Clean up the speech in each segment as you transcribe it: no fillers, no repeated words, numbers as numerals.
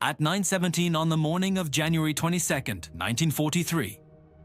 At 9:17 on the morning of January 22, 1943,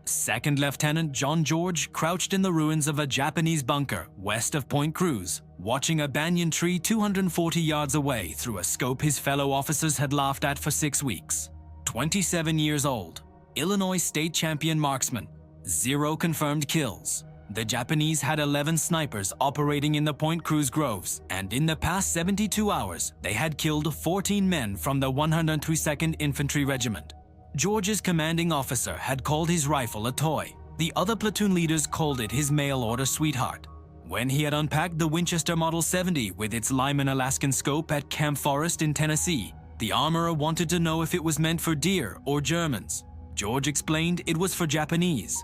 Second Lieutenant John George crouched in the ruins of a Japanese bunker west of Point Cruz, watching a banyan tree 240 yards away through a scope his fellow officers had laughed at for 6 weeks. 27 years old, Illinois state champion marksman, 0 confirmed kills. The Japanese had 11 snipers operating in the Point Cruz groves, and in the past 72 hours, they had killed 14 men from the 102nd Infantry Regiment. George's commanding officer had called his rifle a toy. The other platoon leaders called it his mail-order sweetheart. When he had unpacked the Winchester Model 70 with its Lyman Alaskan scope at Camp Forest in Tennessee, the armorer wanted to know if it was meant for deer or Germans. George explained it was for Japanese.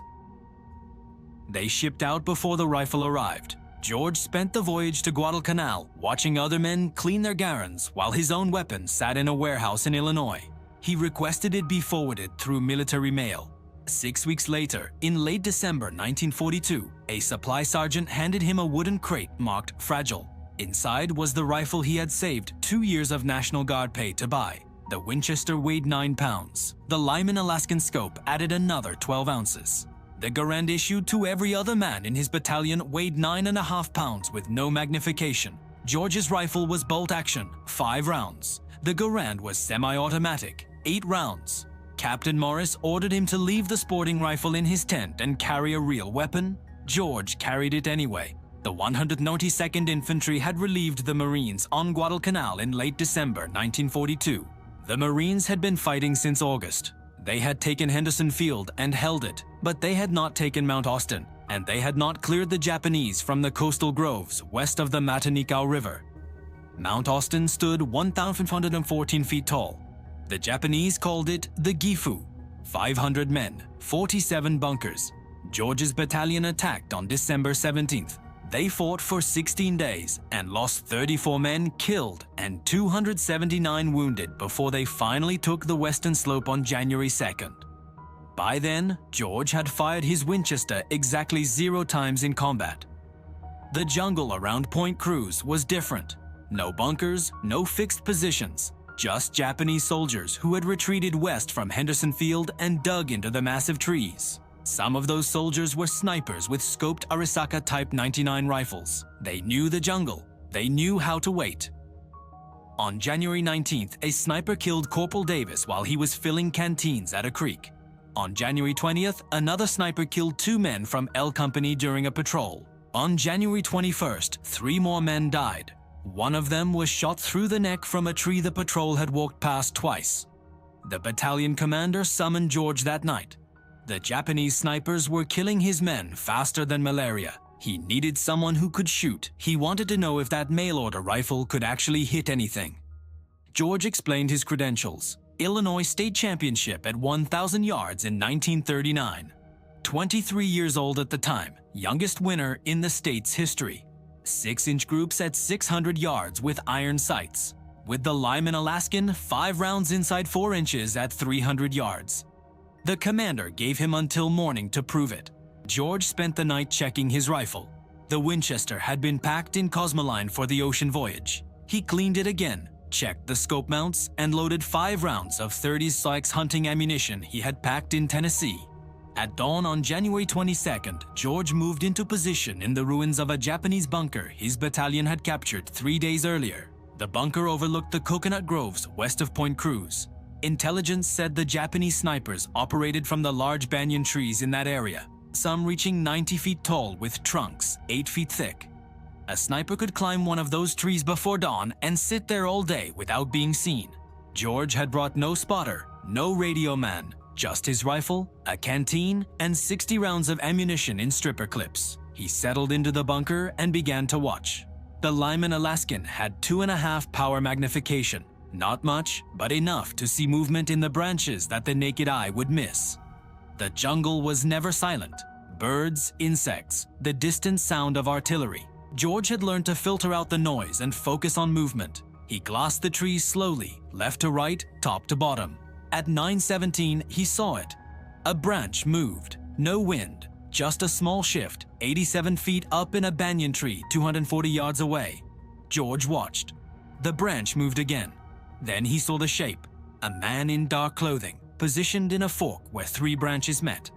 They shipped out before the rifle arrived. George spent the voyage to Guadalcanal watching other men clean their Garands while his own weapon sat in a warehouse in Illinois. He requested it be forwarded through military mail. 6 weeks later, in late December 1942, a supply sergeant handed him a wooden crate marked Fragile. Inside was the rifle he had saved 2 years of National Guard pay to buy. The Winchester weighed 9 pounds. The Lyman Alaskan scope added another 12 ounces. The Garand issued to every other man in his battalion weighed 9.5 pounds with no magnification. George's rifle was bolt action, 5 rounds. The Garand was semi-automatic, 8 rounds. Captain Morris ordered him to leave the sporting rifle in his tent and carry a real weapon. George carried it anyway. The 192nd Infantry had relieved the Marines on Guadalcanal in late December 1942. The Marines had been fighting since August. They had taken Henderson Field and held it, but they had not taken Mount Austin, and they had not cleared the Japanese from the coastal groves west of the Matanikau River. Mount Austin stood 1,514 feet tall. The Japanese called it the Gifu. 500 men, 47 bunkers. George's battalion attacked on December 17th. They fought for 16 days and lost 34 men killed and 279 wounded before they finally took the western slope on January 2nd. By then, George had fired his Winchester exactly 0 times in combat. The jungle around Point Cruz was different. No bunkers, no fixed positions, just Japanese soldiers who had retreated west from Henderson Field and dug into the massive trees. Some of those soldiers were snipers with scoped Arisaka Type 99 rifles. They knew the jungle. They knew how to wait. On January 19th, a sniper killed Corporal Davis while he was filling canteens at a creek. On January 20th, another sniper killed 2 men from L Company during a patrol. On January 21st, 3 more men died. One of them was shot through the neck from a tree the patrol had walked past twice. The battalion commander summoned George that night. The Japanese snipers were killing his men faster than malaria. He needed someone who could shoot. He wanted to know if that mail-order rifle could actually hit anything. George explained his credentials. Illinois State Championship at 1,000 yards in 1939. 23 years old at the time, youngest winner in the state's history. 6-inch groups at 600 yards with iron sights. With the Lyman Alaskan, 5 rounds inside 4 inches at 300 yards. The commander gave him until morning to prove it. George spent the night checking his rifle. The Winchester had been packed in Cosmoline for the ocean voyage. He cleaned it again, checked the scope mounts, and loaded 5 rounds of 30 Sykes hunting ammunition he had packed in Tennessee. At dawn on January 22nd, George moved into position in the ruins of a Japanese bunker his battalion had captured 3 days earlier. The bunker overlooked the coconut groves west of Point Cruz. Intelligence said the Japanese snipers operated from the large banyan trees in that area, some reaching 90 feet tall with trunks 8 feet thick. A sniper could climb one of those trees before dawn and sit there all day without being seen. George had brought no spotter, no radio man, just his rifle, a canteen, and 60 rounds of ammunition in stripper clips. He settled into the bunker and began to watch. The Lyman Alaskan had 2.5 power magnification. Not much, but enough to see movement in the branches that the naked eye would miss. The jungle was never silent. Birds, insects, the distant sound of artillery. George had learned to filter out the noise and focus on movement. He glassed the trees slowly, left to right, top to bottom. At 9:17, he saw it. A branch moved. No wind, just a small shift, 87 feet up in a banyan tree 240 yards away. George watched. The branch moved again. Then he saw the shape. a man in dark clothing, positioned in a fork where three branches met.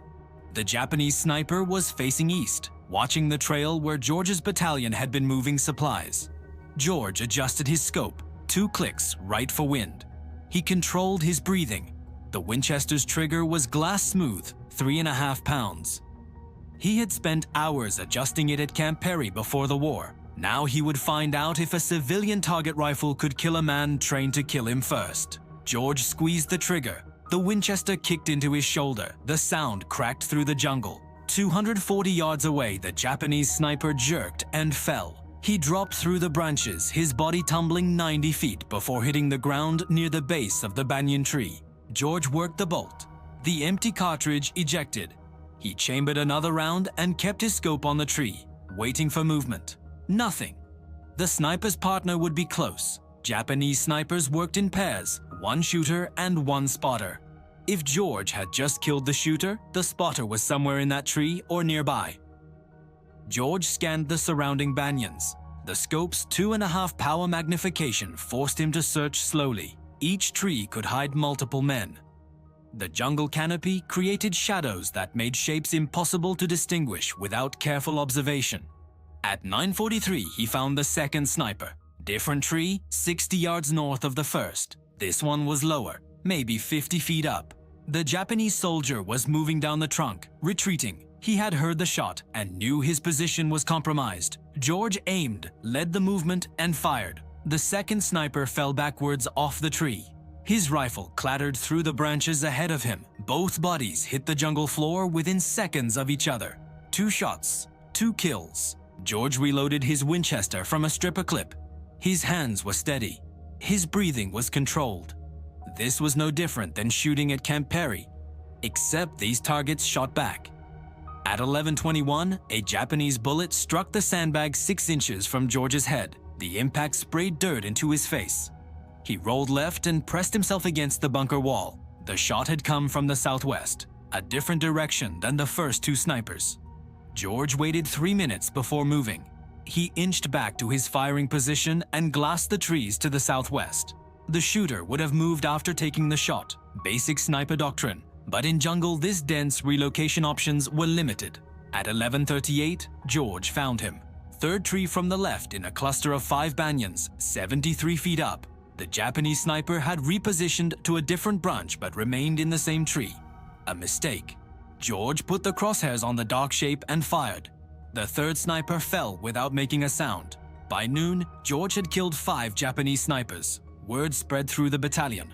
The Japanese sniper was facing east, watching the trail where George's battalion had been moving supplies. George adjusted his scope, 2 clicks right for wind. He controlled his breathing. The Winchester's trigger was glass smooth, 3.5 pounds. He had spent hours adjusting it at Camp Perry before the war. Now he would find out if a civilian target rifle could kill a man trained to kill him first. George squeezed the trigger. The Winchester kicked into his shoulder. The sound cracked through the jungle. 240 yards away, the Japanese sniper jerked and fell. He dropped through the branches, his body tumbling 90 feet before hitting the ground near the base of the banyan tree. George worked the bolt. The empty cartridge ejected. He chambered another round and kept his scope on the tree, waiting for movement. Nothing. The sniper's partner would be close. Japanese snipers worked in pairs, 1 shooter and 1 spotter. If George had just killed the shooter, the spotter was somewhere in that tree or nearby. George scanned the surrounding banyans. The scope's 2.5 power magnification forced him to search slowly. Each tree could hide multiple men. The jungle canopy created shadows that made shapes impossible to distinguish without careful observation. At 9:43, he found the second sniper. Different tree, 60 yards north of the first. This one was lower, maybe 50 feet up. The Japanese soldier was moving down the trunk, retreating. He had heard the shot and knew his position was compromised. George aimed, led the movement, and fired. The second sniper fell backwards off the tree. His rifle clattered through the branches ahead of him. Both bodies hit the jungle floor within seconds of each other. 2 shots, 2 kills. George reloaded his Winchester from a stripper clip. His hands were steady. His breathing was controlled. This was no different than shooting at Camp Perry, except these targets shot back. At 11:21, a Japanese bullet struck the sandbag 6 inches from George's head. The impact sprayed dirt into his face. He rolled left and pressed himself against the bunker wall. The shot had come from the southwest, a different direction than the first 2 snipers. George waited 3 minutes before moving. He inched back to his firing position and glassed the trees to the southwest. The shooter would have moved after taking the shot, basic sniper doctrine, but in jungle this dense relocation options were limited. At 11:38, George found him. 3rd tree from the left in a cluster of 5 banyans, 73 feet up. The Japanese sniper had repositioned to a different branch but remained in the same tree. A mistake. George put the crosshairs on the dark shape and fired. The 3rd sniper fell without making a sound. By noon, George had killed 5 Japanese snipers. Word spread through the battalion.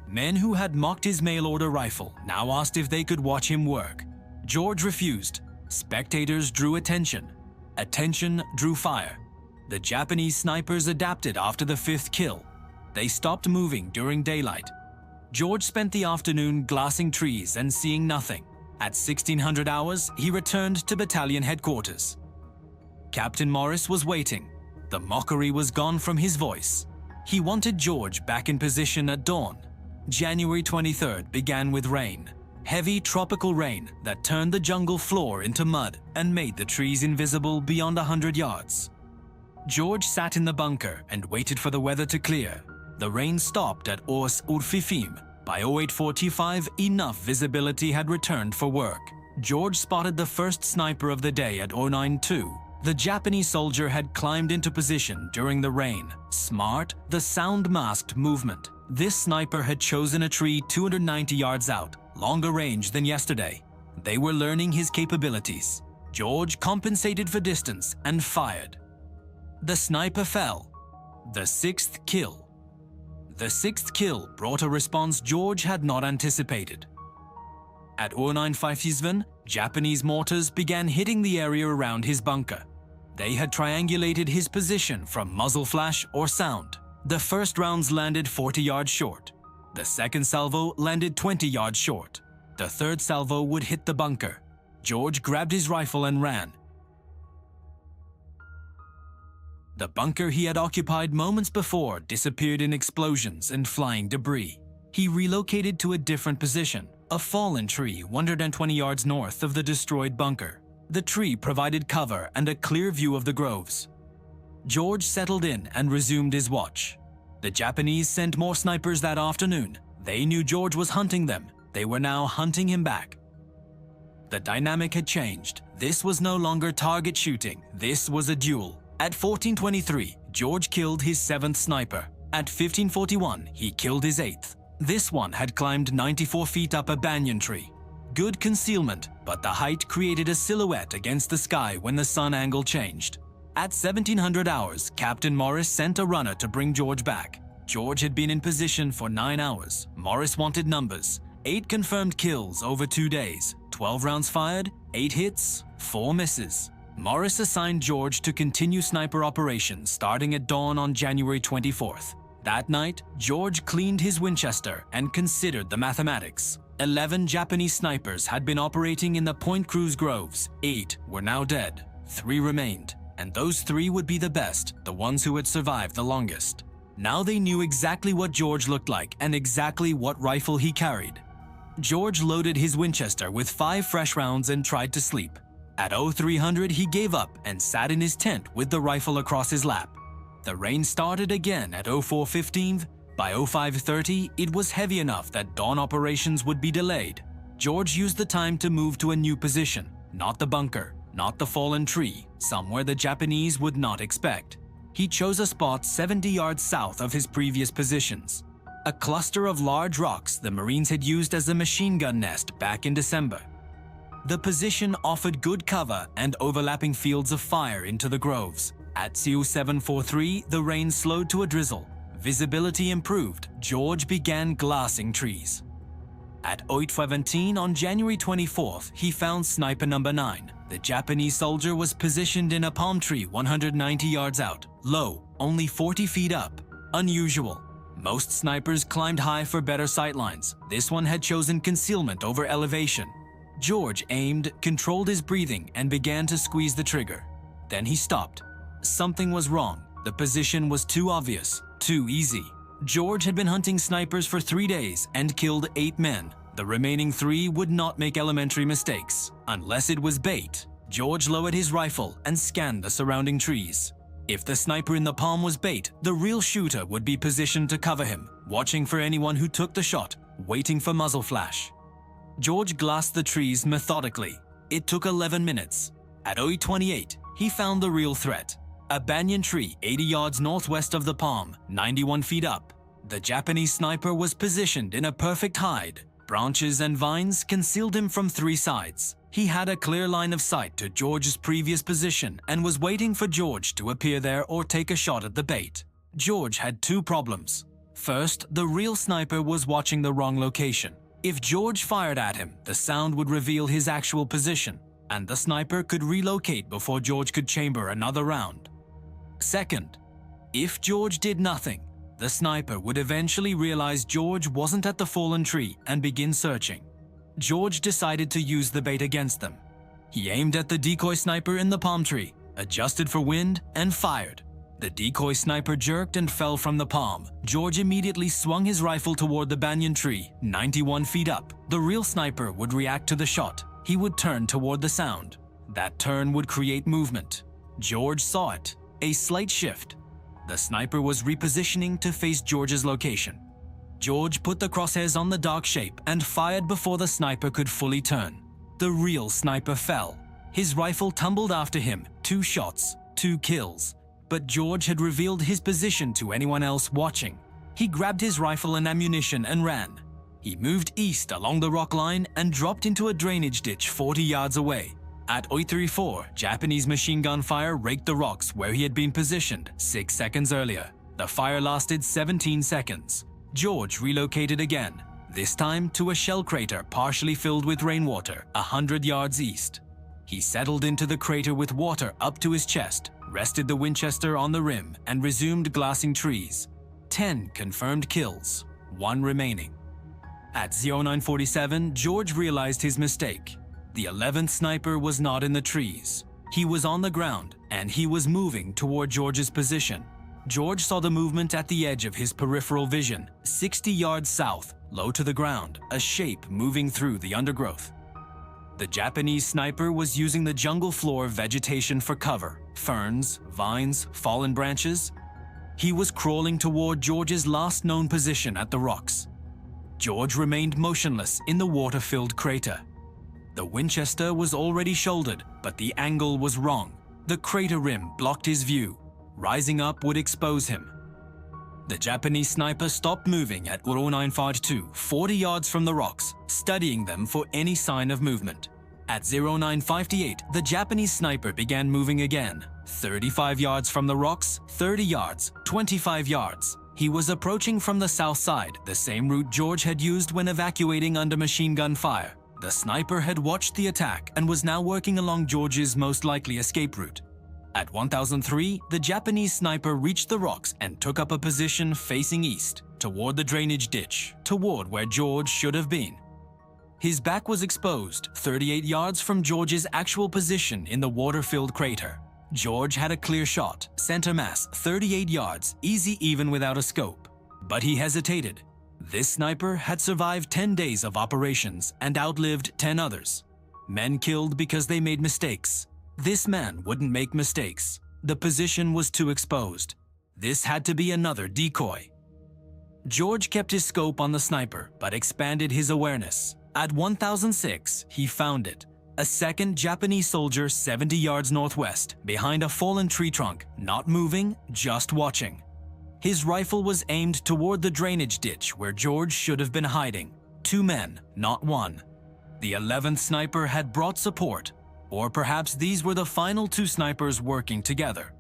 Men who had mocked his mail-order rifle now asked if they could watch him work. George refused. Spectators drew attention. Attention drew fire. The Japanese snipers adapted after the 5th kill. They stopped moving during daylight. George spent the afternoon glassing trees and seeing nothing. At 1600 hours, he returned to battalion headquarters. Captain Morris was waiting. The mockery was gone from his voice. He wanted George back in position at dawn. January 23rd began with rain. Heavy tropical rain that turned the jungle floor into mud and made the trees invisible beyond 100 yards. George sat in the bunker and waited for the weather to clear. The rain stopped at Ors Urfifim. By 08:45, enough visibility had returned for work. George spotted the first sniper of the day at 09:02. The Japanese soldier had climbed into position during the rain. Smart, the sound-masked movement. This sniper had chosen a tree 290 yards out, longer range than yesterday. They were learning his capabilities. George compensated for distance and fired. The sniper fell. The 6th kill. The 6th kill brought a response George had not anticipated. At 09:57, Japanese mortars began hitting the area around his bunker. They had triangulated his position from muzzle flash or sound. The first rounds landed 40 yards short. The second salvo landed 20 yards short. The third salvo would hit the bunker. George grabbed his rifle and ran. The bunker he had occupied moments before disappeared in explosions and flying debris. He relocated to a different position, a fallen tree 120 yards north of the destroyed bunker. The tree provided cover and a clear view of the groves. George settled in and resumed his watch. The Japanese sent more snipers that afternoon. They knew George was hunting them. They were now hunting him back. The dynamic had changed. This was no longer target shooting. This was a duel. At 14:23, George killed his 7th sniper. At 15:41, he killed his 8th. This one had climbed 94 feet up a banyan tree. Good concealment, but the height created a silhouette against the sky when the sun angle changed. At 1700 hours, Captain Morris sent a runner to bring George back. George had been in position for 9 hours. Morris wanted numbers. 8 confirmed kills over 2 days. 12 rounds fired, 8 hits, 4 misses. Morris assigned George to continue sniper operations starting at dawn on January 24th. That night, George cleaned his Winchester and considered the mathematics. 11 Japanese snipers had been operating in the Point Cruz groves. 8 were now dead. 3 remained, and those 3 would be the best, the ones who had survived the longest. Now they knew exactly what George looked like and exactly what rifle he carried. George loaded his Winchester with 5 fresh rounds and tried to sleep. At 0300, he gave up and sat in his tent with the rifle across his lap. The rain started again at 04:15. By 05:30, it was heavy enough that dawn operations would be delayed. George used the time to move to a new position, not the bunker, not the fallen tree, somewhere the Japanese would not expect. He chose a spot 70 yards south of his previous positions. A cluster of large rocks the Marines had used as a machine gun nest back in December. The position offered good cover and overlapping fields of fire into the groves. At CU 743, the rain slowed to a drizzle. Visibility improved. George began glassing trees. At 08:17 on January 24th, he found sniper number 9. The Japanese soldier was positioned in a palm tree 190 yards out, low, only 40 feet up. Unusual. Most snipers climbed high for better sightlines. This one had chosen concealment over elevation. George aimed, controlled his breathing, and began to squeeze the trigger. Then he stopped. Something was wrong. The position was too obvious, too easy. George had been hunting snipers for 3 days and killed 8 men. The remaining 3 would not make elementary mistakes. Unless it was bait, George lowered his rifle and scanned the surrounding trees. If the sniper in the palm was bait, the real shooter would be positioned to cover him, watching for anyone who took the shot, waiting for muzzle flash. George glassed the trees methodically. It took 11 minutes. At 08:28, he found the real threat. A banyan tree 80 yards northwest of the palm, 91 feet up. The Japanese sniper was positioned in a perfect hide. Branches and vines concealed him from 3 sides. He had a clear line of sight to George's previous position and was waiting for George to appear there or take a shot at the bait. George had 2 problems. First, the real sniper was watching the wrong location. If George fired at him, the sound would reveal his actual position, and the sniper could relocate before George could chamber another round. Second, if George did nothing, the sniper would eventually realize George wasn't at the fallen tree and begin searching. George decided to use the bait against them. He aimed at the decoy sniper in the palm tree, adjusted for wind, and fired. The decoy sniper jerked and fell from the palm. George immediately swung his rifle toward the banyan tree, 91 feet up. The real sniper would react to the shot. He would turn toward the sound. That turn would create movement. George saw it. A slight shift. The sniper was repositioning to face George's location. George put the crosshairs on the dark shape and fired before the sniper could fully turn. The real sniper fell. His rifle tumbled after him, 2 shots, 2 kills. But George had revealed his position to anyone else watching. He grabbed his rifle and ammunition and ran. He moved east along the rock line and dropped into a drainage ditch 40 yards away. At 0834, Japanese machine gun fire raked the rocks where he had been positioned 6 seconds earlier. The fire lasted 17 seconds. George relocated again, this time to a shell crater partially filled with rainwater 100 yards east. He settled into the crater with water up to his chest, rested the Winchester on the rim, and resumed glassing trees. 10 confirmed kills, 1 remaining. At 0947, George realized his mistake. The 11th sniper was not in the trees. He was on the ground, and he was moving toward George's position. George saw the movement at the edge of his peripheral vision, 60 yards south, low to the ground, a shape moving through the undergrowth. The Japanese sniper was using the jungle floor vegetation for cover, ferns, vines, fallen branches. He was crawling toward George's last known position at the rocks. George remained motionless in the water-filled crater. The Winchester was already shouldered, but the angle was wrong. The crater rim blocked his view. Rising up would expose him. The Japanese sniper stopped moving at 0952, 40 yards from the rocks, studying them for any sign of movement. At 0958, the Japanese sniper began moving again. 35 yards from the rocks, 30 yards, 25 yards. He was approaching from the south side, the same route George had used when evacuating under machine gun fire. The sniper had watched the attack and was now working along George's most likely escape route. At 1003, the Japanese sniper reached the rocks and took up a position facing east, toward the drainage ditch, toward where George should have been. His back was exposed, 38 yards from George's actual position in the water-filled crater. George had a clear shot, center mass, 38 yards, easy even without a scope. But he hesitated. This sniper had survived 10 days of operations and outlived 10 others. Men killed because they made mistakes. This man wouldn't make mistakes. The position was too exposed. This had to be another decoy. George kept his scope on the sniper, but expanded his awareness. At 1006, he found it. A second Japanese soldier 70 yards northwest, behind a fallen tree trunk, not moving, just watching. His rifle was aimed toward the drainage ditch where George should have been hiding. 2 men, not 1. The 11th sniper had brought support. Or perhaps these were the final 2 snipers working together.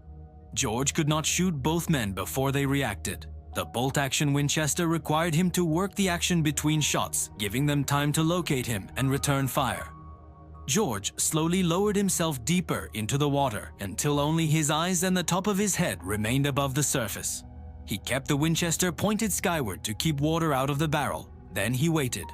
George could not shoot both men before they reacted. The bolt-action Winchester required him to work the action between shots, giving them time to locate him and return fire. George slowly lowered himself deeper into the water until only his eyes and the top of his head remained above the surface. He kept the Winchester pointed skyward to keep water out of the barrel. Then he waited.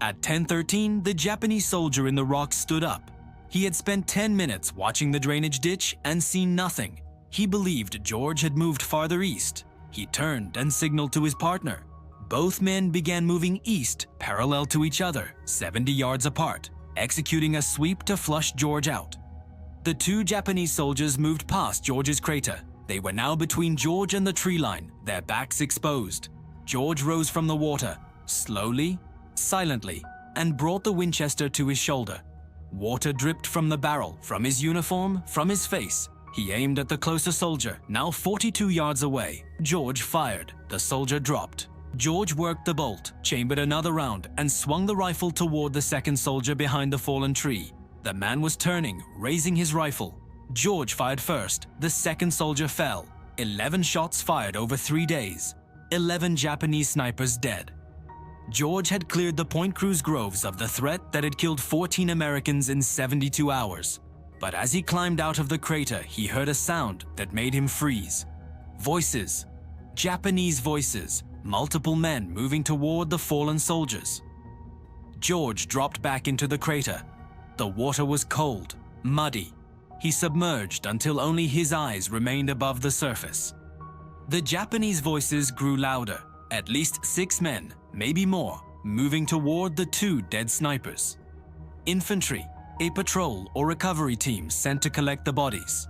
At 10:13, the Japanese soldier in the rocks stood up. He had spent 10 minutes watching the drainage ditch and seen nothing. He believed George had moved farther east. He turned and signaled to his partner. Both men began moving east, parallel to each other, 70 yards apart, executing a sweep to flush George out. The 2 Japanese soldiers moved past George's crater. They were now between George and the tree line, their backs exposed. George rose from the water, slowly, silently, and brought the Winchester to his shoulder. Water dripped from the barrel, from his uniform, from his face. He aimed at the closer soldier, now 42 yards away. George fired. The soldier dropped. George worked the bolt, chambered another round, and swung the rifle toward the second soldier behind the fallen tree. The man was turning, raising his rifle. George fired first. The second soldier fell. 11 shots fired over 3 days. 11 Japanese snipers dead. George had cleared the Point Cruz groves of the threat that had killed 14 Americans in 72 hours. But as he climbed out of the crater, he heard a sound that made him freeze. Voices. Japanese voices. Multiple men moving toward the fallen soldiers. George dropped back into the crater. The water was cold, muddy. He submerged until only his eyes remained above the surface. The Japanese voices grew louder. At least 6 men, maybe more, moving toward the 2 dead snipers. Infantry, a patrol or recovery team sent to collect the bodies.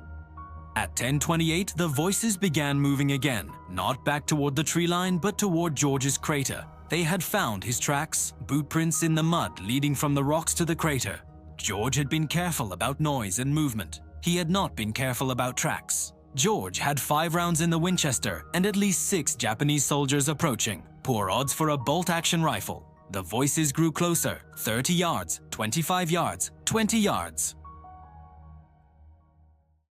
At 10:28, the voices began moving again, not back toward the tree line, but toward George's crater. They had found his tracks, boot prints in the mud leading from the rocks to the crater. George had been careful about noise and movement. He had not been careful about tracks. George had 5 rounds in the Winchester and at least 6 Japanese soldiers approaching. Poor odds for a bolt-action rifle. The voices grew closer, 30 yards, 25 yards, 20 yards.